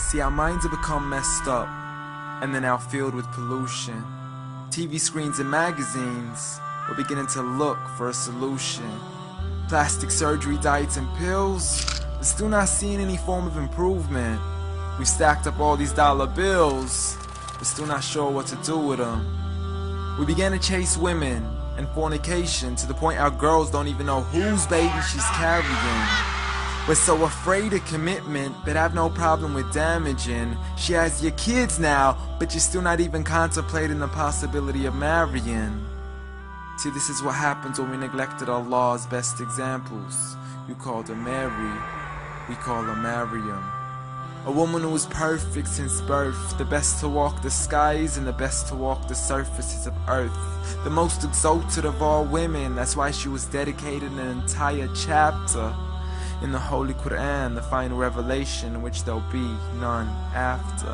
See, our minds have become messed up, and they're now filled with pollution. TV screens and magazines, we're beginning to look for a solution. Plastic surgery, diets and pills, we're still not seeing any form of improvement. We've stacked up all these dollar bills, but still not sure what to do with them. We began to chase women and fornication to the point our girls don't even know whose baby she's carrying. We're so afraid of commitment, but have no problem with damaging. She has your kids now, but you're still not even contemplating the possibility of marrying. See, this is what happens when we neglected Allah's best examples. You called her Mary, we call her Maryam. A woman who was perfect since birth, the best to walk the skies and the best to walk the surfaces of earth. The most exalted of all women, that's why she was dedicated an entire chapter in the Holy Quran, the final revelation in which there'll be none after.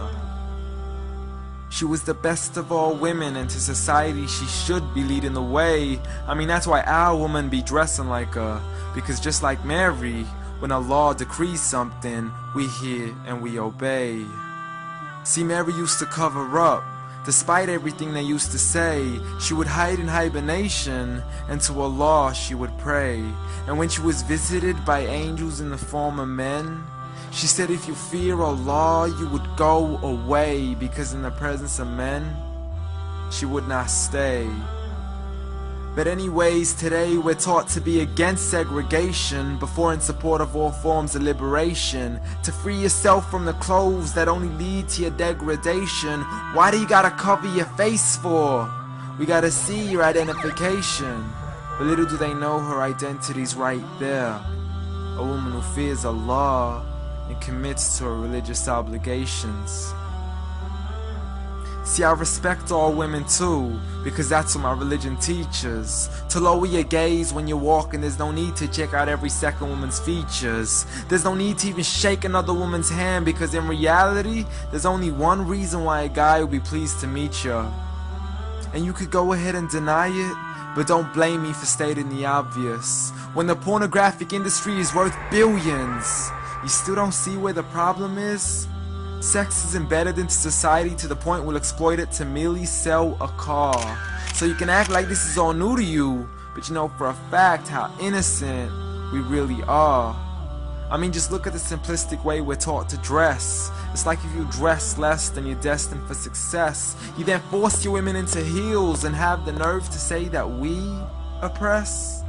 She was the best of all women, and to society she should be leading the way. I mean, that's why our women be dressing like her, because just like Mary, when Allah decrees something, we hear and we obey. See, Mary used to cover up. Despite everything they used to say, she would hide in hibernation, and to Allah she would pray. And when she was visited by angels in the form of men, she said if you fear Allah, you would go away, because in the presence of men, she would not stay. But anyways, today we're taught to be against segregation, before in support of all forms of liberation. To free yourself from the clothes that only lead to your degradation. Why do you gotta cover your face for? We gotta see your identification. But little do they know her identity's right there. A woman who fears Allah and commits to her religious obligations. See, I respect all women too, because that's what my religion teaches. To lower your gaze when you're walking, there's no need to check out every second woman's features. There's no need to even shake another woman's hand, because in reality, there's only one reason why a guy would be pleased to meet you. And you could go ahead and deny it, but don't blame me for stating the obvious. When the pornographic industry is worth billions, you still don't see where the problem is? Sex is embedded into society to the point we'll exploit it to merely sell a car. So you can act like this is all new to you, but you know for a fact how innocent we really are. I mean, just look at the simplistic way we're taught to dress. It's like if you dress less, then you're destined for success. You then force your women into heels and have the nerve to say that we oppress.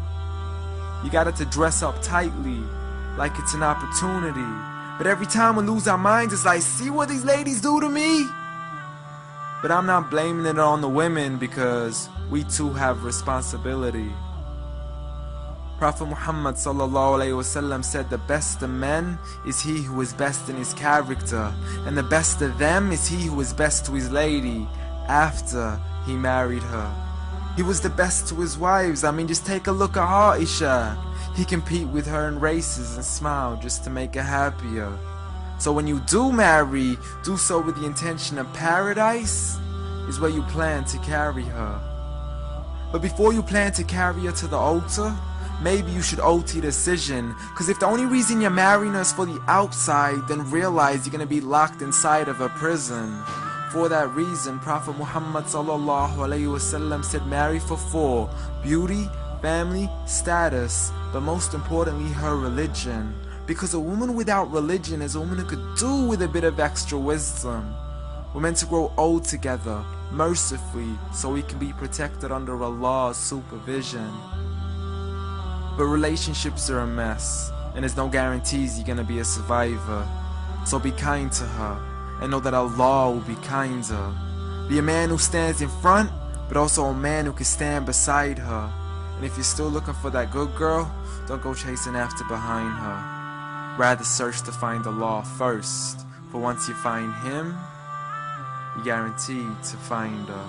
You got it to dress up tightly, like it's an opportunity. But every time we lose our minds, it's like, see what these ladies do to me? But I'm not blaming it on the women, because we too have responsibility. Prophet Muhammad ﷺ said the best of men is he who is best in his character, and the best of them is he who is best to his lady after he married her. He was the best to his wives. I mean, just take a look at Aisha. He compete with her in races and smile just to make her happier. So when you do marry, do so with the intention of paradise is where you plan to carry her. But before you plan to carry her to the altar, maybe you should OT the decision. Cause if the only reason you're marrying her is for the outside, then realize you're gonna be locked inside of a prison. For that reason, Prophet Muhammad ﷺ said marry for 4: beauty, family, status, but most importantly her religion. Because a woman without religion is a woman who could do with a bit of extra wisdom. We're meant to grow old together, mercifully, so we can be protected under Allah's supervision. But relationships are a mess, and there's no guarantees you're gonna be a survivor. So be kind to her, and know that Allah will be kinder. Be a man who stands in front, but also a man who can stand beside her. And if you're still looking for that good girl, don't go chasing after behind her. Rather search to find Allah first, for once you find Him, you're guaranteed to find her.